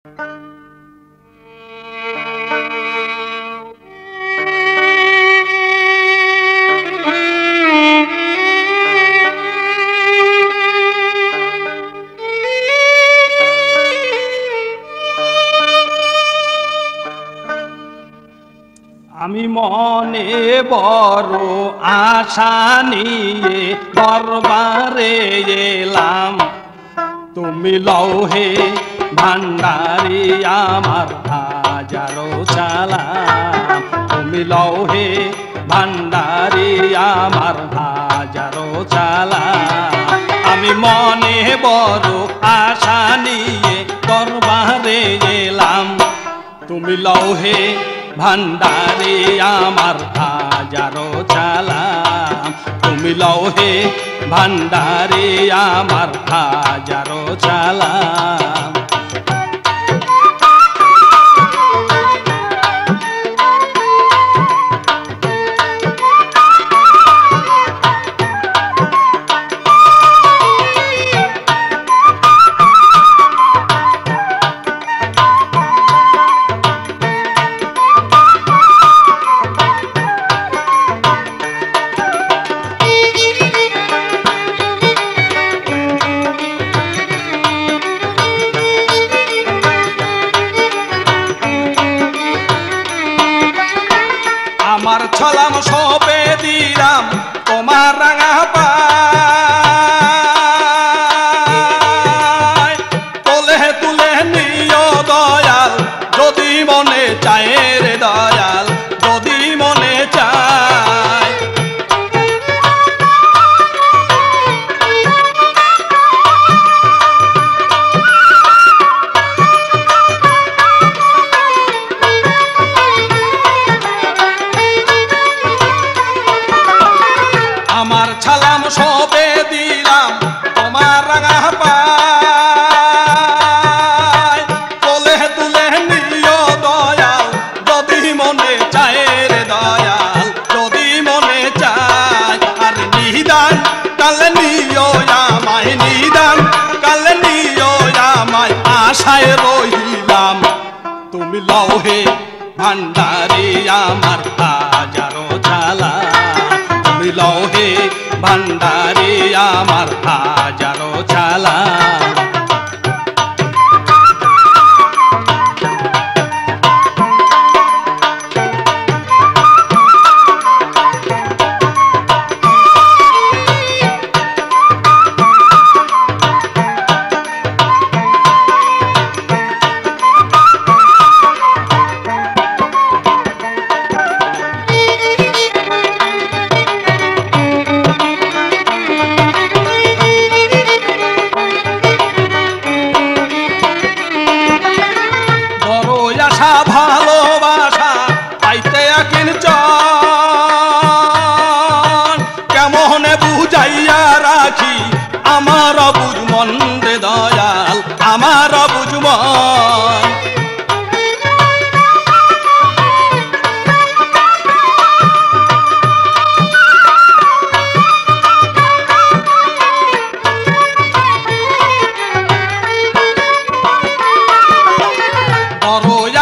আমি মনে বড় আশা নিয়ে দরবারে এলাম, তুমি লৌহে ভান্ডারি আমার হাজারো সালাম। তুমি লৌহে ভান্ডারি আমার হাজারো সালাম। আমি মনে বড় আশা নিয়ে দরবারে এলাম, তুমি লৌহে ভান্ডারি আমার হাজারো সালাম। তুমি লৌহে ভান্ডারি আমার হাজারো সালাম। আমার ছলাম সবে দিলাম তোমার রাঙা পায়, তোলে তুলে নিও দয়াল যদি মনে চায় রে দয়াল, যদি মনে চায়। আমার ছালাম সবে দিলাম তোমার রাঙা পায়, তোলে তুলে নিও দয়াল যদি মনে চায় রে দয়াল, যদি মনে চায়। আর নিদান কালে নিও আমায়, নিদান কালে নিও আমায়, আশায় রহিলাম। তুমি লৌহে ভান্ডারি আমার হাজারো সালাম। তুমি লৌহে ভান্ডারি আমার হাজারো সালাম। ভালোবাসা পাইতে কিঞ্চন, কেমনে বুঝাইয়া রাখি আমার বুঝমন রে দয়াল, আমার বুঝমন।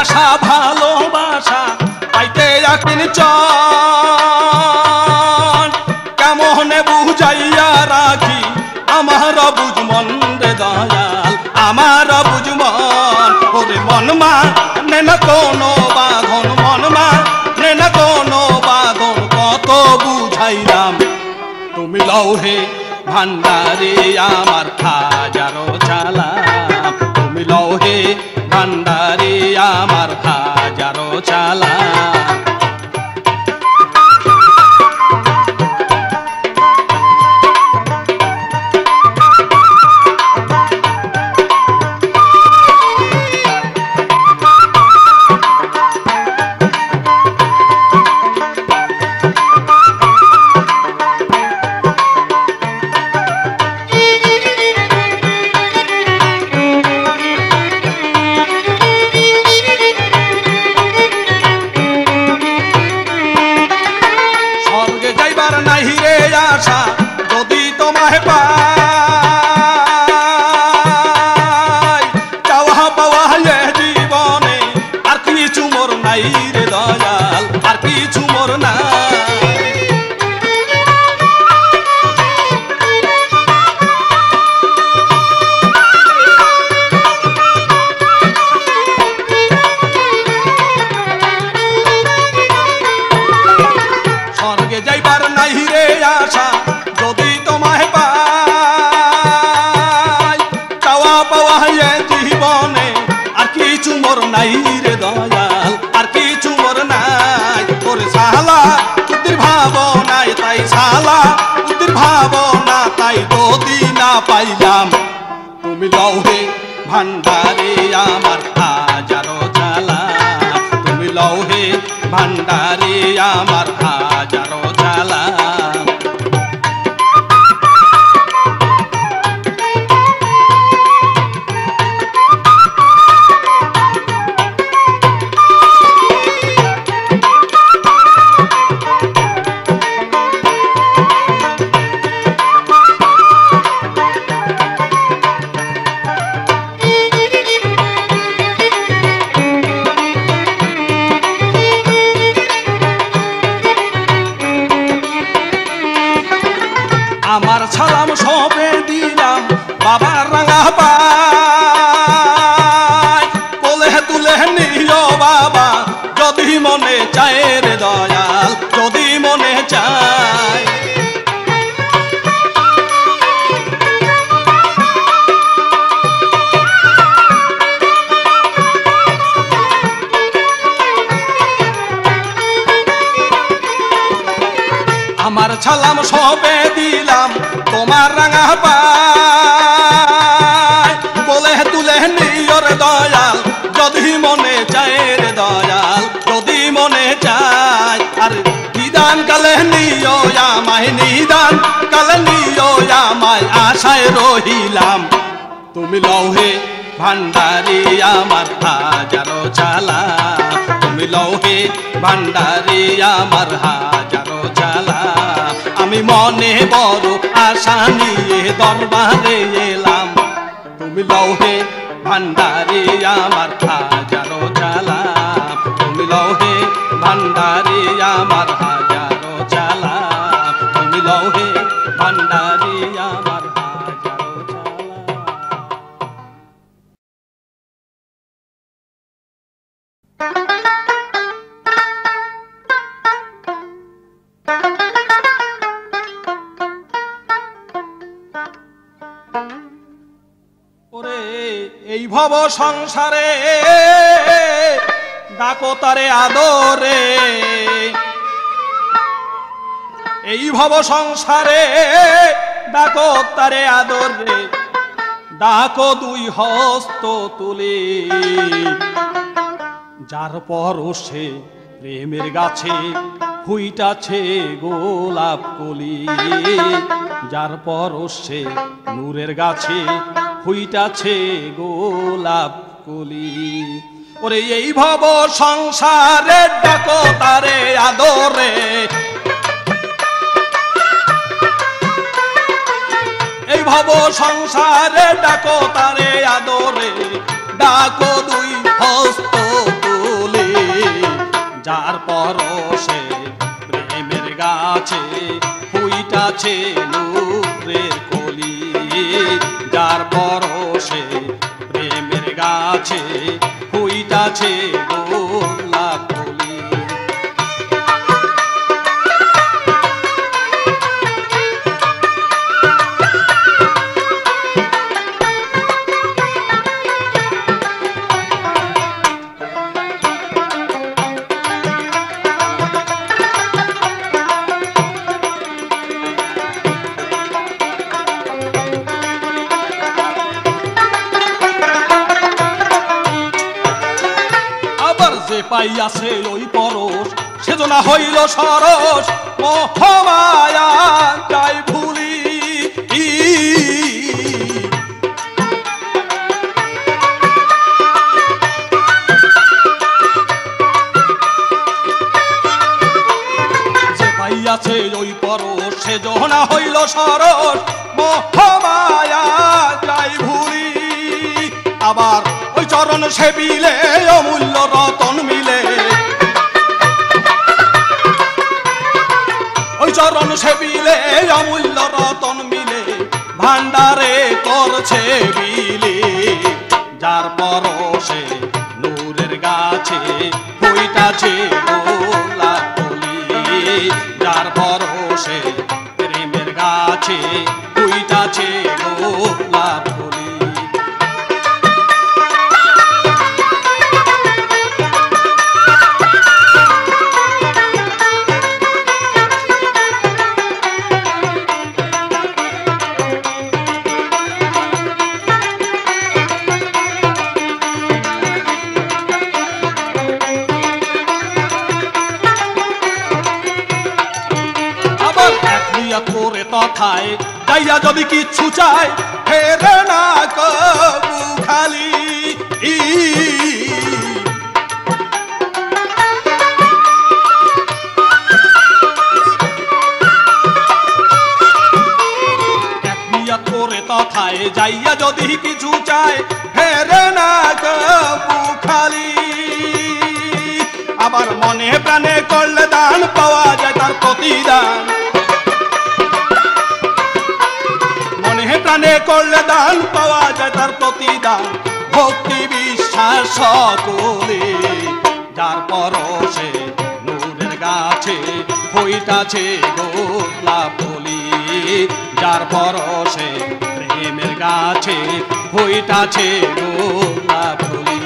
আশা ভালোবাসা পাইতে কিঞ্চন, কেমনে বুঝাইয়া রাখি আমার বুঝমন রে দয়াল, আমার বুঝমন। ওরে মন মানে না কোনো বাঁধন, মন মানে না কোনো বাঁধন, কত বুঝাইলাম। তুমি লৌহে ভান্ডারি আমার হাজারো সালাম। তুমি লৌহে ভান্ডারি আমার হাজারো সালাম। নাই রে দয়াল আর কিছু মোর নাই। স্বর্গে যাইবার নাই রে আশা যদি তোমায় পাই, চাওয়া পাওয়া জীবনে আর কিছু মোর নাই রে দয়াল আর কিছু মোর নাই। তোর সালা তুতির ভাবনায় তাই সালা তুতির ভাবনা তাই যদি না পাইলাম তুমি লৌহে ভান্ডারে আমার হাজারো জ্বালা, তুমি লৌহে ভান্ডারে আমার হাজারো জ্বালা। আমার সালাম সবে দিলাম বাবার রাঙা পায়, কোলে তুলে নিও বাবা যদি মনে চায় রে দয়াল যদি মনে চায়। আমার সালাম সবে দিলাম তোমার রাঙা পায়, কোলে তুলে নিও রে দয়াল যদি মনে চায় রে দয়াল যদি মনে চায়। আর নিদান কালে নিও আমায় নিদান কালে নিও আমায় আশায় রহিলাম তুমি লৌহে ভান্ডারি আমার হাজারো জ্বালা, তুমি লৌহে ভান্ডারি আমার হাজারো জ্বালা। আমি মনে বড় আশা নিয়ে দরবারে এলাম তুমি লৌহে ভান্ডারি আমার হাজারো জ্বালা, তুমি লৌহে ভান্ডারি আমার হাজারো জ্বালা, তুমি লৌহে ভান্ডারি আমার হাজারো ওরে এই ভব সংসারে ডাকো তারে আদরে, এই ভব সংসারে ডাকো তারে আদরে, ডাকো দুই হস্ত তুলে যার পরশে প্রেমের গাছে ফুইটাছে গোলাপ কলি, যার পরশে নূরের গাছে ফুইটাছে গোলাপ কলি। ওরে এই ভব সংসারে ডাকো তারে আদরে, এই ভব সংসারে ডাকো তারে আদরে, ডাকো দুই হস্ত তুলে যার পরশে প্রেমের গাছে ফুইটাছে নূরের কলি, যার পরশে প্রেমের গাছে ফুইটাছে গোলাপ কলি। পাইয়াছে ওই পরশ সেজনা হইল সরস, মহামায়া যাই ভুলি যে পাইয়াছে ওই পরশ সেজনা হইল সরস, মহামায়া যাই ভুলি। আবার ওই চরণ সেবিলে অমূল্য রতন মিলে, ওই চরণ সেবিলে অমূল্য রতন মিলে ভান্ডারে করছে বিলে যার পরশে নূরের গাছে বইটাছে গোলাপ কলি যার পরশে প্রেমের গাছে বইটাছে গোলাপ কলি করে তথায় যাইয়া যদি কিচ্ছু চায় ফেরে না কবু খালি করে তথায় যাইয়া যদি কিছু চায় ফেরে না কবু খালি আবার মনে প্রাণে করলে দান পাওয়া যায় তার প্রতিদান প্রাণে করলে দান পাওয়া যায় তার প্রতিদান ভক্তি বিশ্বাস সকলে যার পরশে নূরের গাছে হইতাছে গোলাপ কলি যার পরশে প্রেমের গাছে হইতাছে গোলাপ কলি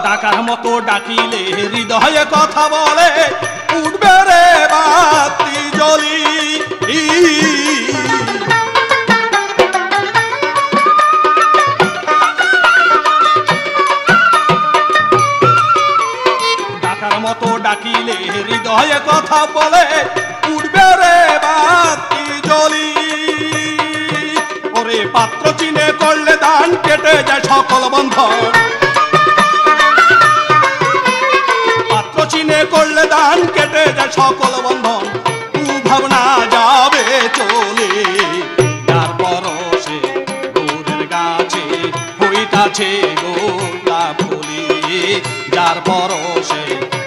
ডাকার মতো ডাকিলে হৃদয়ে কথা বলে উঠবে রে বাতি জ্বলি ডাকার মতো ডাকিলে হৃদয়ে কথা বলে উঠবে রে বাতি জ্বলি ওরে পাত্র চিনে করলে দান কেটে যায় সকল বন্ধন চিনে করলে দান কেটে যায় সকল বন্ধন ভাবনা যাবে চলে যার পরশে নূরের গাছে হইতাছে গোলাপ কলি যার পরশে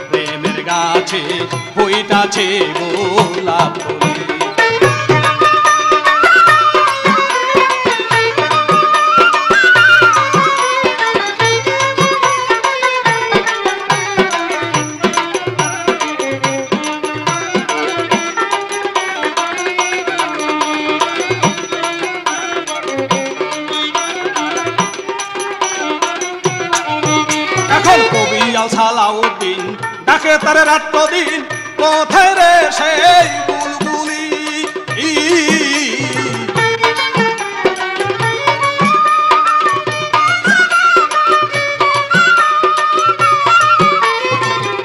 প্রেমের গাছে হইতাছে গোলাপ কলি সালাউদ্দিন ডাকে তারে রাত দিন কোথায় রে সেই বুলবুলি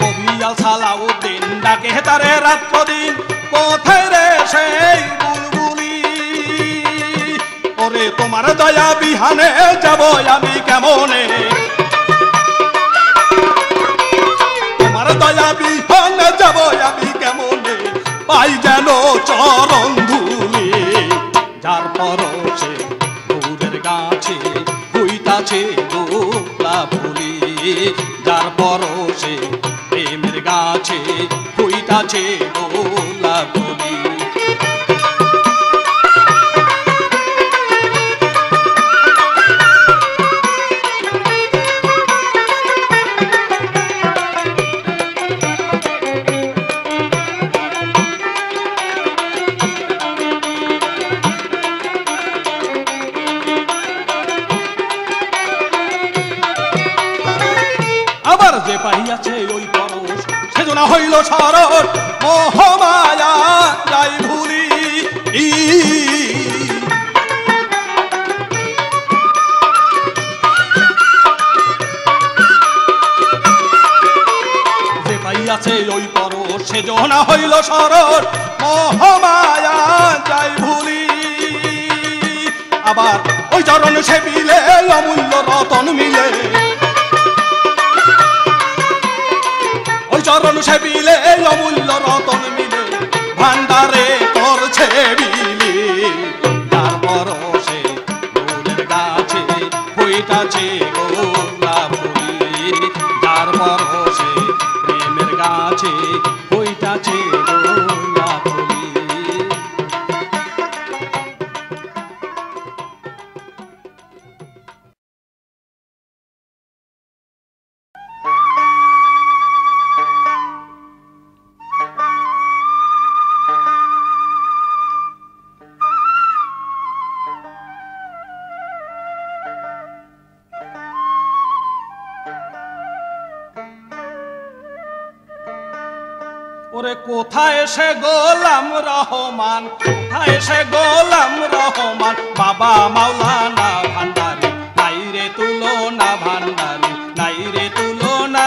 কবিয়াল সালাউদ্দিন ডাকে তারে রাত দিন কোথায় রে সেই বুলবুলি ওরে তোমার দয়া বিহানে যাব আমি কেমনে দয়া বিহানে যাব আমি কেমনে পাই যেন চরণ ধুলি যার পরশে নূরের গাছে হইতাছে গোলাপ কলি যার পরশে প্রেমের গাছে হইতাছে গোলাপ কলি যে পাইয়াছে ওই পরশ সেজনা হইল সরস মোহমায়া যাই ভুলি যে পাইয়াছে ওই পরশ সেজনা হইল সরস মোহমায়া যাই ভুলি আবার ওই চরণ সেবিলে অমূল্য রতন মিলে, ওই চরণ সেবিলে অমূল্য রতন মিলে, ভান্ডারে করছে বিলি। তার পরশে ফুলের গাছে হইতাছে গোলাপ ফুলি, যার পরশে প্রেমের গাছে হইতাছে গোলাপ ফুলি। ওরে কোথায় সে গোলাম রহমান, কোথায় সে গোলাম রহমান, বাবা মাওলানা ভান্ডারি, নাই রে তুলনা ভান্ডারি, নাই রে তুলনা।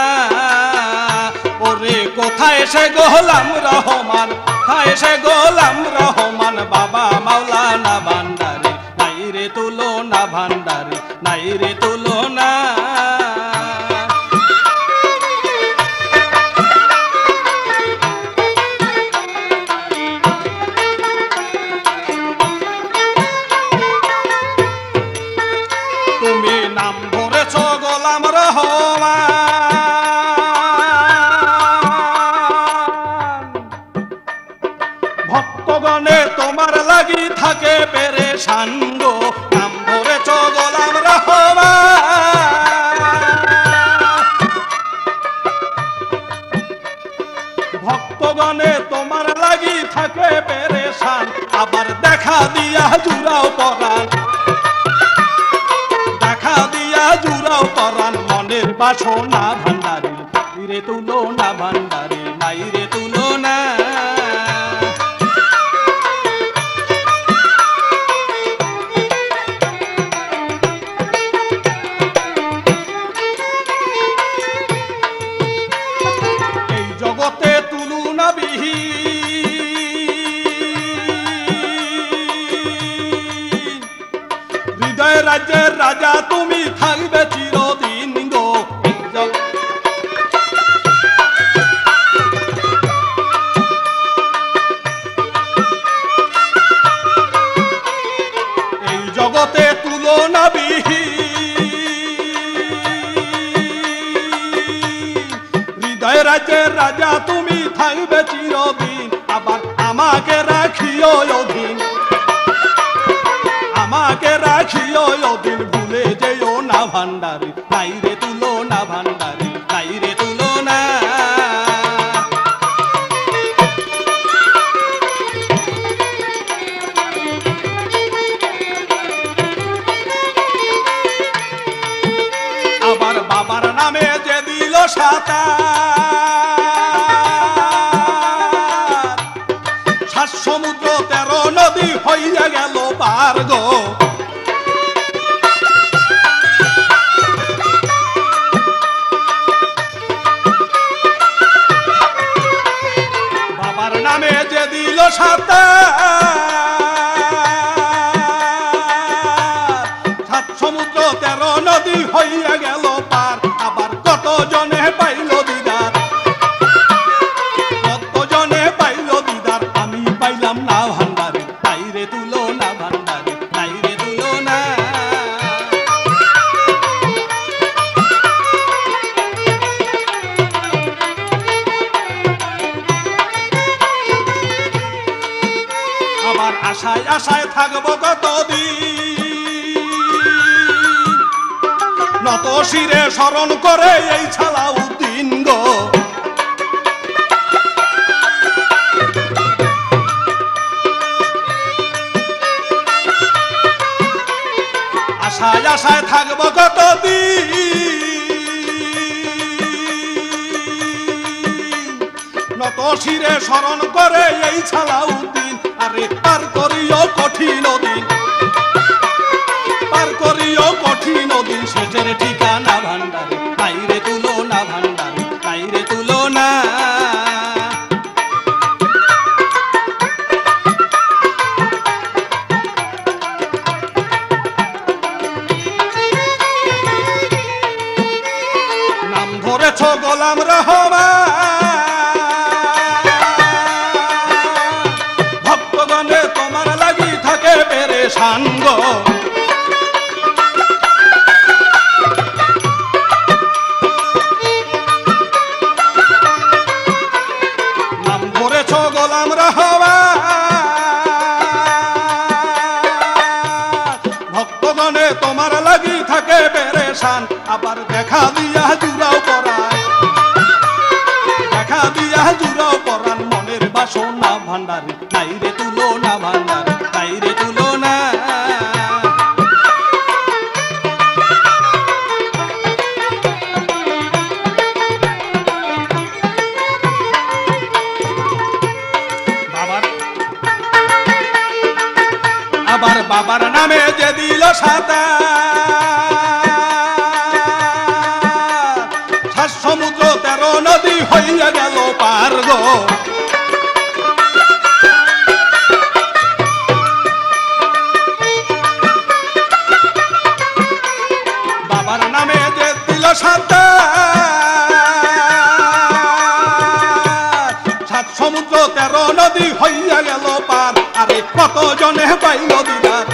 ওরে কোথায় সে গোলাম রহমান, কোথায় সে গোলাম রহমান, বাবা মাওলানা ভান্ডারি, নাই রে তুলনা ভান্ডারি, নাই রে তুলনা। তুমি নাম ধরেছ গোলাম রহমান, ভক্তগণে তোমার লাগি থাকে পেরেশান গো, নাম ধরেছ গোলাম রহমান। ভক্তগণে তোমার লাগি থাকে পেরেশান, আবার দেখা দিয়া জুড়াও পরাণ, দেখা দিয়া জুড়াও পরাণ মনের বাসনা ভান্ডারি, নাই রে তুলনা ভান্ডারি, নাই রে তুলনা। এই জগতে তুলনা বিহীন, হৃদয় রাজ্যের রাজা তুমি থাকবে চিরদিন গো। এই জগতে তুলনা বিহীন, হৃদয় রাজ্যের রাজা তুমি থাকবে চিরদিন, আবার আমাকে রাখিও অধীন, আমাকে রাখিও অধীন, ভুলে যেও না ভান্ডারি, নাই রে তুলনা ভান্ডারি, নাই রে তুলনা। আবার বাবার নামে যে দিল সাঁতার, সাত সমুদ্র 13 নদী হইয়া গেল পার গো। বাবার নামে যে দিল সাঁতার, সাত সমুদ্র 13 নদী হইয়া গেল পার, আবার কত জনে পাইল দিদার, কত জনে পাইল দিদার, আমি পাইলাম না ভান্ডারি, নাই রে তুলনা ভান্ডারি, নাই রে তুলনা। আবার আশায় আশায় থাকবো কতদিন, নত শিরে স্মরণ করে এই সালাউদ্দিন গো। আশায় আশায় থাকবো কতদিন, নত শিরে স্মরণ করে এই সালাউদ্দিন, আরে পার করিও কঠিন দিন, পার করিও কঠিন দিন, শেষের ঠিকানা ভান্ডারি, নাই রে তুলনা ভান্ডারি, নাই রে তুলনা। গোলাম রহমান ভক্তগণে তোমার লাগি থাকে পেরেশান আবার দেখা দিয়া জুড়াও পরাণ দেখা দিয়া জুড়াও পরাণ মনের বাসনা ভান্ডারে নাই রে তুলনা ভান্ডারে নাই রে তুলনা আবার বাবার নামে যে দিল সাতা সাত সমুদ্র 13 নদী হইয়া গেল পার গো বাবার নামে যে দিল সাতা সাত সমুদ্র 13 নদী হইয়া গেল পার আরে কত জনে পাইল দিদার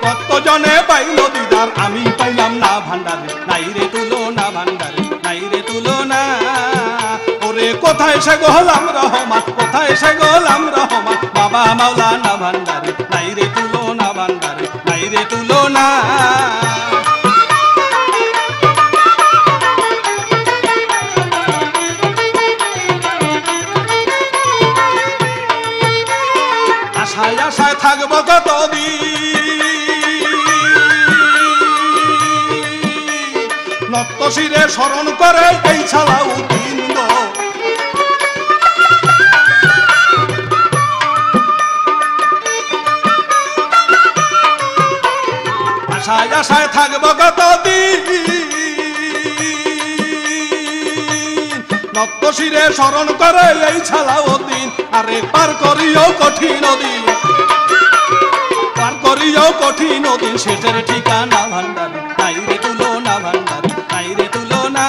কত জনে পাইল দিদার আমি পাইলাম না ভান্ডারে নাই রে তুলনা ভান্ডারে নাই রে তুলনা ওরে কোথায় সে গোলাম রহমান কোথায় সে গোলাম রহমান বাবা মাওলানা ভান্ডারে নাই রে তুলনা ভান্ডারে নাই রে তুলনা আশায় আশায় থাকবো কতদিন নত শিরে স্মরণ করে এই সালাউদ্দিন গো আশায় আশায় থাকবো কতদিন নত শিরে স্মরণ করে এই সালাউদ্দিন আরে পার করিও কঠিন দিন পার করিও কঠিন দিন শেষের ঠিকানা ভান্ডারে নাই রে তুলনা ভান্ডারে নাই রে তুলনা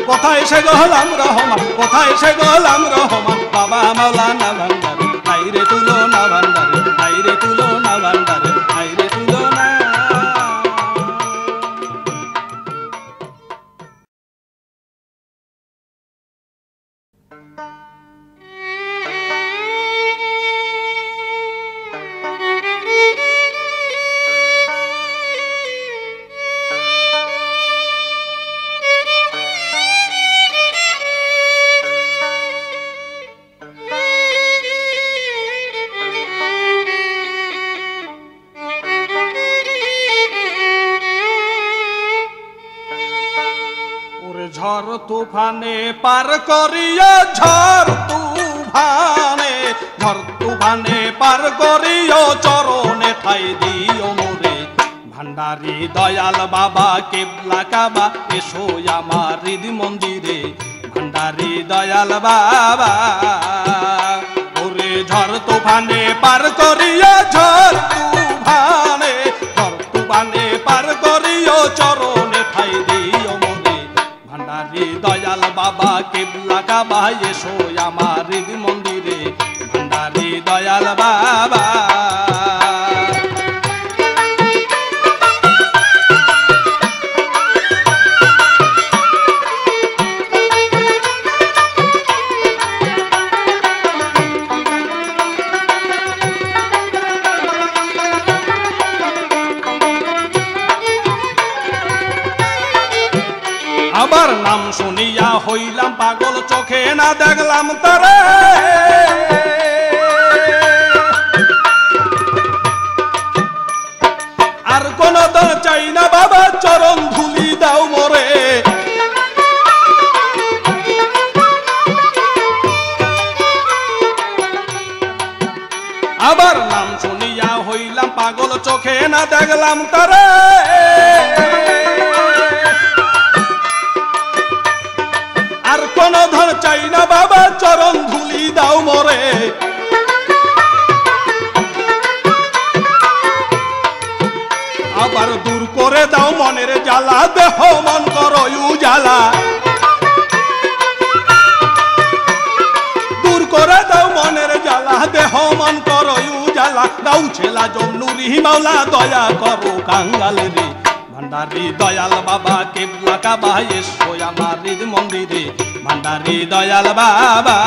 কোথায় সে গোলাম রহমান কোথায় সে গোলাম রহমান বাবা মাওলানা ভান্ডারে নাই রে তুলনা ভান্ডারে নাই রে তুলনা ভান্ডারে নাই রে তুলনা ঝড় তুফানে পার করিয়া ঝড় তুফানে পার করিও চরণে ঠাই দিও মোরে ভান্ডারি দয়াল বাবা কেবলা কাবা এসো আমার হৃদ মন্দিরে ভান্ডারি দয়াল বাবা ওরে ঝড় তুফানে পার করিয়া ঝড় তুফানে পার করিও চরণে ঠাই দিও ভান্ডারি দয়াল বাবা কেবলা কাবা এসো আমার হৃদ মন্দিরে ভান্ডারি দয়াল বাবা আবার নাম শুনিয়া হইলাম পাগল চোখে না দেখলাম তারে আর কোন দল চাই না বাবা চরণ ধুলি দাও মোরে আবার নাম শুনিয়া হইলাম পাগল চোখে না দেখলাম তারে আর কোন ধন চাই না বাবা চরণ ধুলি দাও মোরে আবার দূর করে দাও মনের জ্বালা দেহ মন করো উজালা দূর করে দাও মনের জ্বালা দেহ মন করো উজালা দাও ছেলা জমনুরি মাওলা দয়া করো কাঙ্গালে রে ভান্ডারি দয়াল বাবা কেবলা কাবা এসো আমার হৃদ মন্দিরে ভান্ডারি দয়াল বাবা।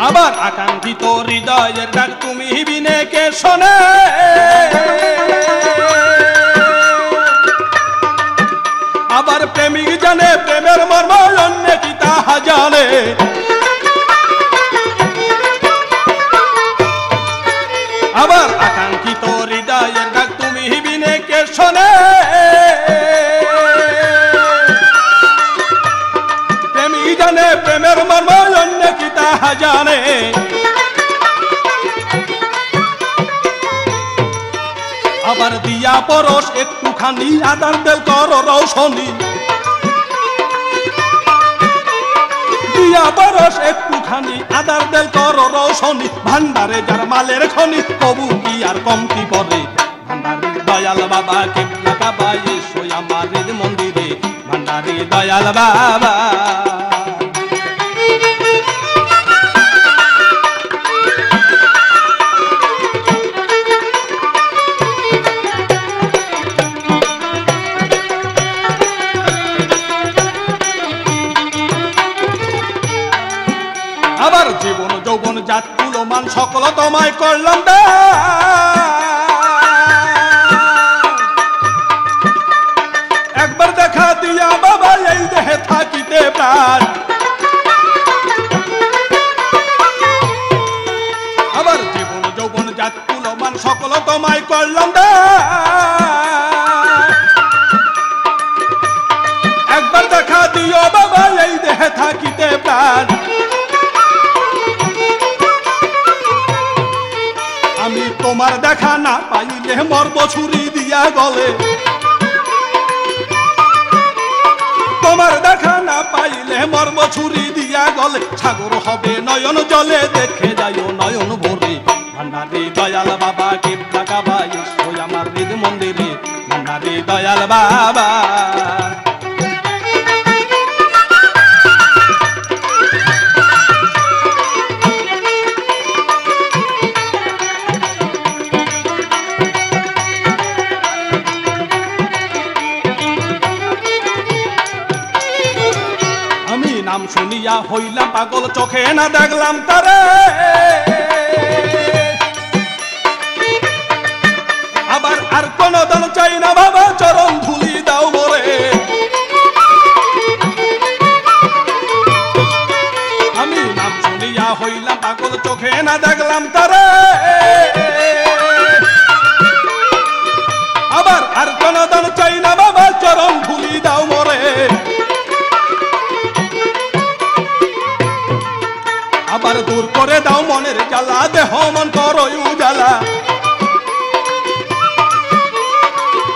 আবার আকাঙ্ক্ষিত হৃদয়ের ডাক তুমি বিনে কে শোনে, আবার প্রেমিক জানে প্রেমের মর্ম অন্য কি তাহা জানে। আবার আকাঙ্ক্ষিত হৃদয়ের ডাক তুমি বিনে কে শোনে, প্রেমিক জানে প্রেমের মর্ম অন্য কি তাহা জানে। আবার দিয়া পরশ একটুখানি আদার দেল কর রৌশনি, দিয়া পরশ একটুখানি আদার দেল কর রৌশনি। ভান্ডারে যার মালের খনি কবু কি আর কমতি পড়ে। ভান্ডারি দয়াল বাবা কিবলা কাবা এসো আমার মন্দিরে, ভান্ডারি দয়াল বাবা। আবার জীবন যৌবন জাত কুলমান সকল তোমায় করলাম একবার দেখা দিয়া বাবা এই দেহে থাকিতে প্রাণ। আবার জীবন যৌবন জাত কুলমান সকল তোমায় করলাম একবার দেখা দিও বাবা এই দেহে থাকিতে প্রাণ। আমি তোমার দেখা না পাইলে মরব ছুরি দিয়া গলে, তোমার দেখা না পাইলে মরব ছুরি দিয়া গলে। সাগর হবে নয়ন জলে দেখে যাইও নয়ন ভরে। ভান্ডারি দয়াল বাবা কিবলা কাবা এসো আমার হৃদ মন্দিরে, ভান্ডারি দয়াল বাবা। নাম শুনিয়া হইলাম পাগল চোখে না দেখলাম তারে, আবার আর কোন দান চাই না বাবা চরণ ধুলি দাও মোরে। আমি নাম শুনিয়া হইলাম পাগল চোখে না দেখলাম তারে, আবার আর কোন দান চাই না বাবা চরণ ধুলি দাও মোরে। আবার দূর করে দাও মনের জ্বালা দেহ মন করো উজালা,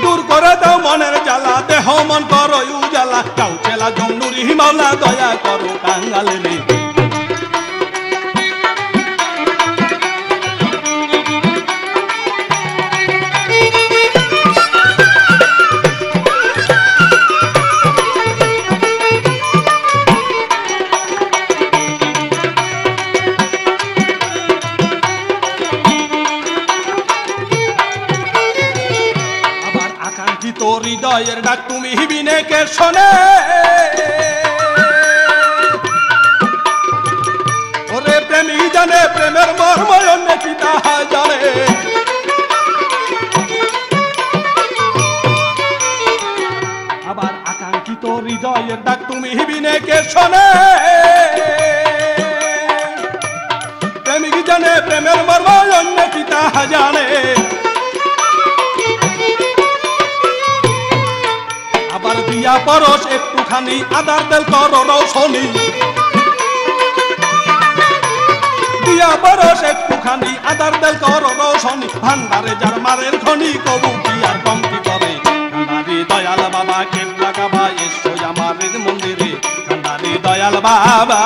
দূর করে দাও মনের জ্বালা দেহ মন করো উজালা। গাও চেলা জমনুরি মাওলা দয়া করো কাঙ্গালে রে। হৃদয়ের ডাক তুমি বিনে কে শোনে, ওরে প্রেমী জানে প্রেমের মর্ম অন্য কি তাহা জানে। আবার আকাঙ্ক্ষিত হৃদয়ের ডাক তুমি বিনে কে শোনে, প্রেমিক জানে প্রেমের মর্ম অন্য কি তাহা জানে। আবার দিয়া পরশ একটুখানি আদার দেল কর রৌশনি, দিয়া পরশ একটুখানি আদার দেল কর রৌশনি। ভান্ডারে যার মারের খনি কবু কি আর কমতি করে। ভান্ডারি দয়াল বাবা কিবলা কাবা এসো আমার মন্দিরে, ভান্ডারি দয়াল বাবা।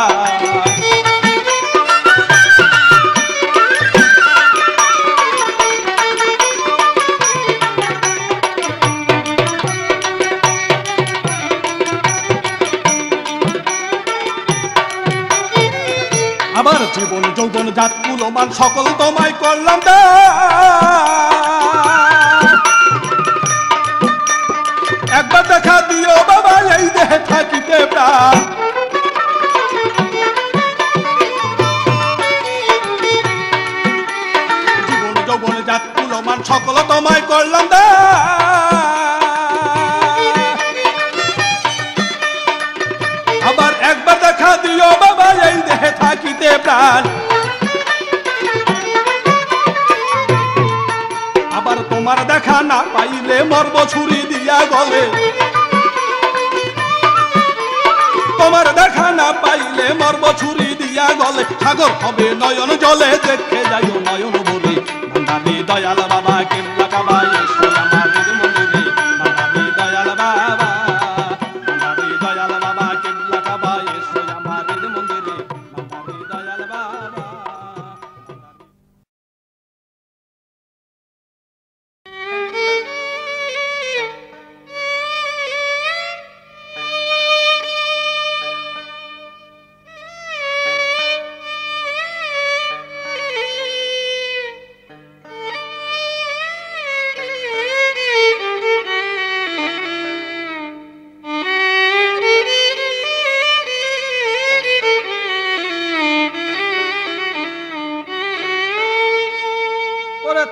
আবার জীবন যৌবন জাত কুলমান সকল তোমায় করলাম একবার দেখা দিও বাবা এই দেহে থাকিতে প্রাণ জীবন যৌবন জাত কুলমান সকল তোমায় করলাম আবার একবার দেখা দিও বাবা এই দেহে থাকিতে প্রাণ আবার তোমার দেখা না পাইলে মরব ছুরি দিয়া গলে তোমার দেখা না পাইলে মরব ছুরি দিয়া গলে সাগর হবে নয়ন জলে দেখে যাইও নয়ন ভরে ভান্ডারি দয়াল বাবা কেবলা কাবা এসো আমাদের মন্দিরে ভান্ডারি দয়াল বাবা ভান্ডারি দয়াল বাবা কেবলা কাবা এসো আমাদের মন্দিরে ভান্ডারি দয়াল বাবা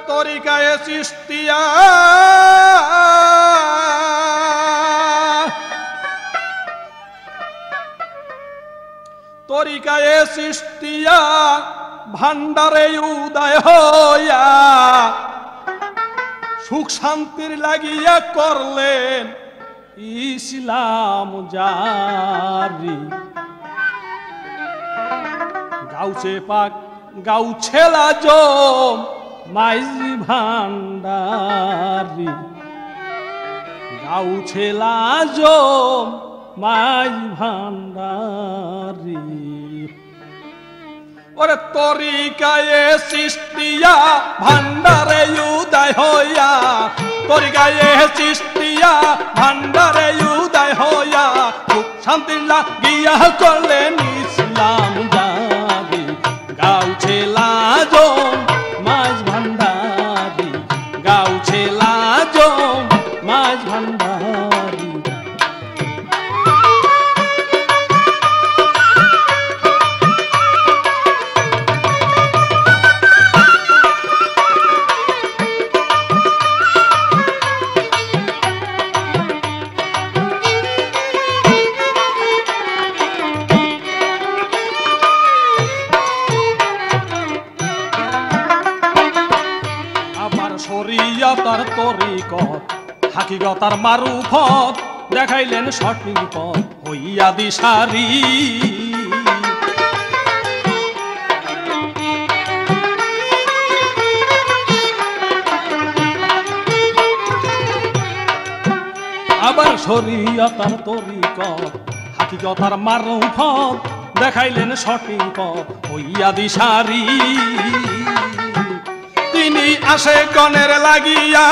তরিকায়ে চিশতিয়া তরিকায়ে চিশতিয়া ভান্ডারে উদয় হইয়া সুখ শান্তির লাগিয়া করলেন ইসলাম জারি গাউছে পাক গাউছেলা জম মাইজি ভান্ডারি গাউছেলা জম মাইজি ভান্ডারি ওরে তরিকায়ে চিশতিয়া ভান্ডারে উদয় হইয়া তরিকায়ে চিশতিয়া ভান্ডারে উদয় হইয়া সুখ শান্তির লাগিয়া করলেন ইসলাম জারি গাউছেলা জম মাঝ ভান্ডারি গাউছেলা জম মাঝ ভান্ডারি শরীয়তার তরিকত হাকিকতার মারুফত দেখাইলেন সঠিক পথ হইয়া দিশারি আবার শরীয়তার তরিকত হাকিকতার মারুফত দেখাইলেন সঠিক পথ হইয়া দিশারি তিনি আসে গণের লাগিয়া